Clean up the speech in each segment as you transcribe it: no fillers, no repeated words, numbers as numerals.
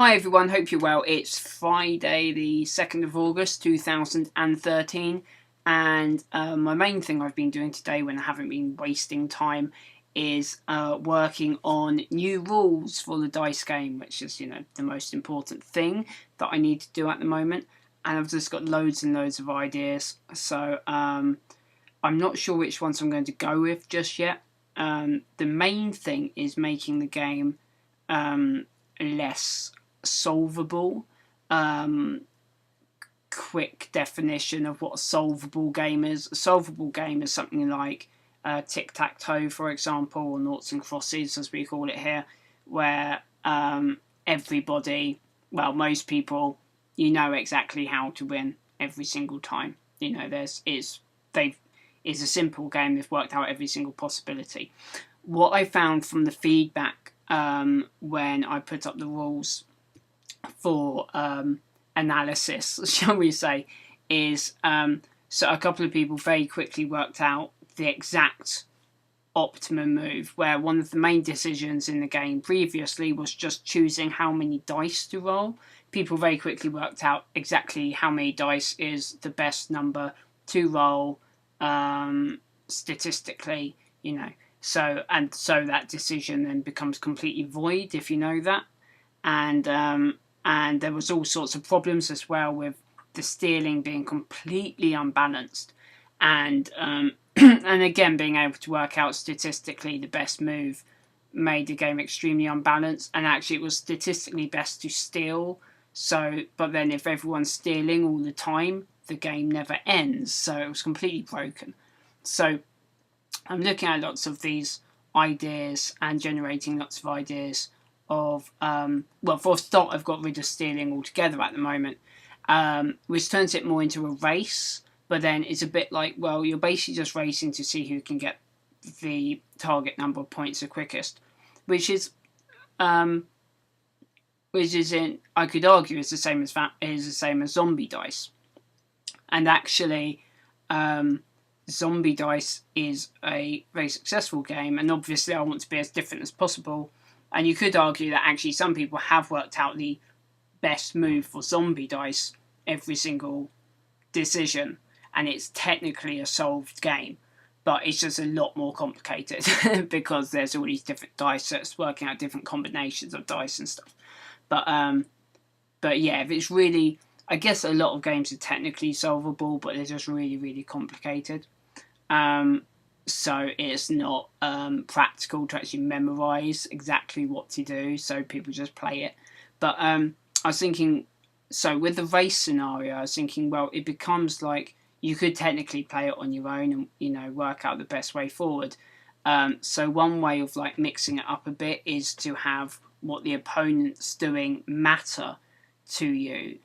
Hi everyone, hope you're well. It's Friday the 2nd of August 2013 and my main thing I've been doing today when I haven't been wasting time is working on new rules for the dice game, which is, the most important thing that I need to do at the moment. And I've just got loads and loads of ideas, so I'm not sure which ones I'm going to go with just yet. The main thing is making the game less solvable. Quick definition of what a solvable game is. A solvable game is something like tic-tac-toe, for example, or noughts and crosses as we call it here, where everybody, well, most people, exactly how to win every single time. It's a simple game. They've worked out every single possibility. What I found from the feedback when I put up the rules for analysis, shall we say, is so a couple of people very quickly worked out the exact optimum move, where one of the main decisions in the game previously was just choosing how many dice to roll. People very quickly worked out exactly how many dice is the best number to roll statistically, so that decision then becomes completely void if you know that. And there was all sorts of problems as well with the stealing being completely unbalanced, and and again being able to work out statistically the best move made the game extremely unbalanced. And actually it was statistically best to steal, but then if everyone's stealing all the time, the game never ends, so it was completely broken. So I'm looking at lots of these ideas and generating lots of ideas of, well, for a start, I've got rid of stealing altogether at the moment, which turns it more into a race, but then it's a bit like, well, you're basically just racing to see who can get the target number of points the quickest, which is I could argue is the same as zombie dice. And actually, zombie dice is a very successful game, and obviously I want to be as different as possible. And you could argue that actually some people have worked out the best move for zombie dice every single decision, and it's technically a solved game, but it's just a lot more complicated because there's all these different dice sets working out different combinations of dice and stuff. But yeah, if it's really, I guess a lot of games are technically solvable, but they're just really, really complicated. So it's not practical to actually memorize exactly what to do, so people just play it. But I was thinking, so with the race scenario, I was thinking, well, it becomes like you could technically play it on your own and, work out the best way forward. So one way of like mixing it up a bit is to have what the opponent's doing matter to you,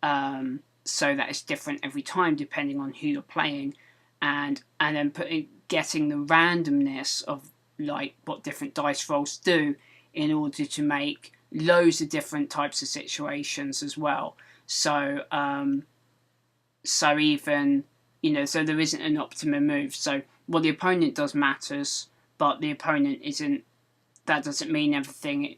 so that it's different every time depending on who you're playing, and then getting the randomness of like what different dice rolls do in order to make loads of different types of situations as well. So even, so there isn't an optimum move. So what the opponent does matters, but the opponent isn't, that doesn't mean anything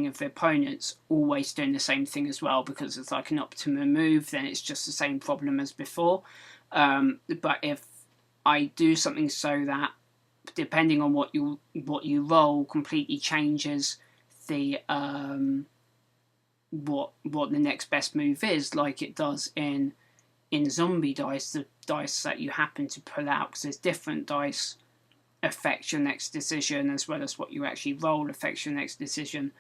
if the opponent's always doing the same thing as well, because it's like an optimum move, then it's just the same problem as before. But if I do something so that depending on what you roll completely changes the what the next best move is, like it does in zombie dice, the dice that you happen to pull out, because there's different dice affect your next decision, as well as what you actually roll affects your next decision.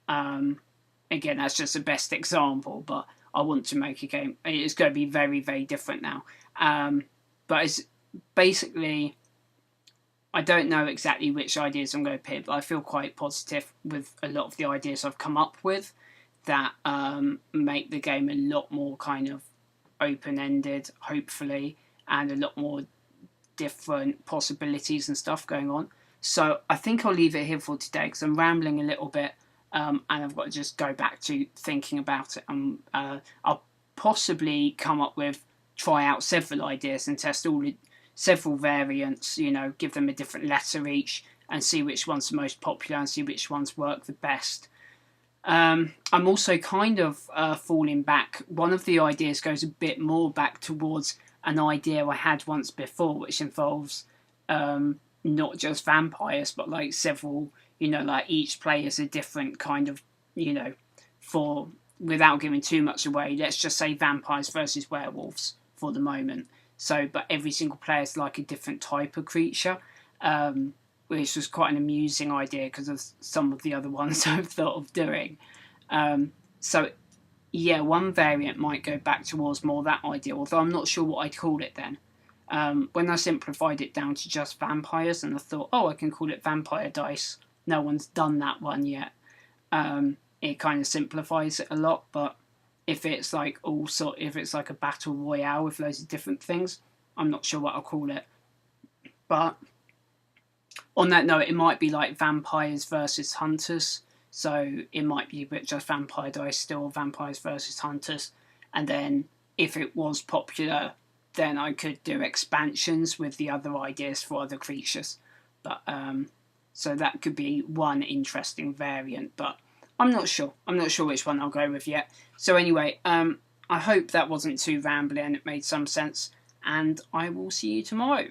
Again, that's just the best example, but I want to make a game. It's going to be very, very different now. But it's basically, I don't know exactly which ideas I'm going to pick, but I feel quite positive with a lot of the ideas I've come up with that make the game a lot more kind of open-ended, hopefully, and a lot more different possibilities and stuff going on. So I think I'll leave it here for today because I'm rambling a little bit, and I've got to just go back to thinking about it. I'll possibly try out several ideas and test several variants, give them a different letter each and see which one's the most popular and see which ones work the best. I'm also kind of falling back. One of the ideas goes a bit more back towards an idea I had once before, which involves not just vampires, but like several, like each player is a different kind of, for without giving too much away, let's just say vampires versus werewolves for the moment. So, but every single player is like a different type of creature, which was quite an amusing idea because of some of the other ones I've thought of doing. So, yeah, one variant might go back towards more that idea, although I'm not sure what I'd call it then. When I simplified it down to just vampires, and I thought, I can call it vampire dice. No one's done that one yet. It kind of simplifies it a lot, but if it's like if it's like a battle royale with loads of different things, I'm not sure what I'll call it. But on that note, it might be like vampires versus hunters. So it might be just vampire dice still, vampires versus hunters. And then if it was popular, then I could do expansions with the other ideas for other creatures. But so that could be one interesting variant, but I'm not sure. I'm not sure which one I'll go with yet. So anyway, I hope that wasn't too rambly and it made some sense. And I will see you tomorrow.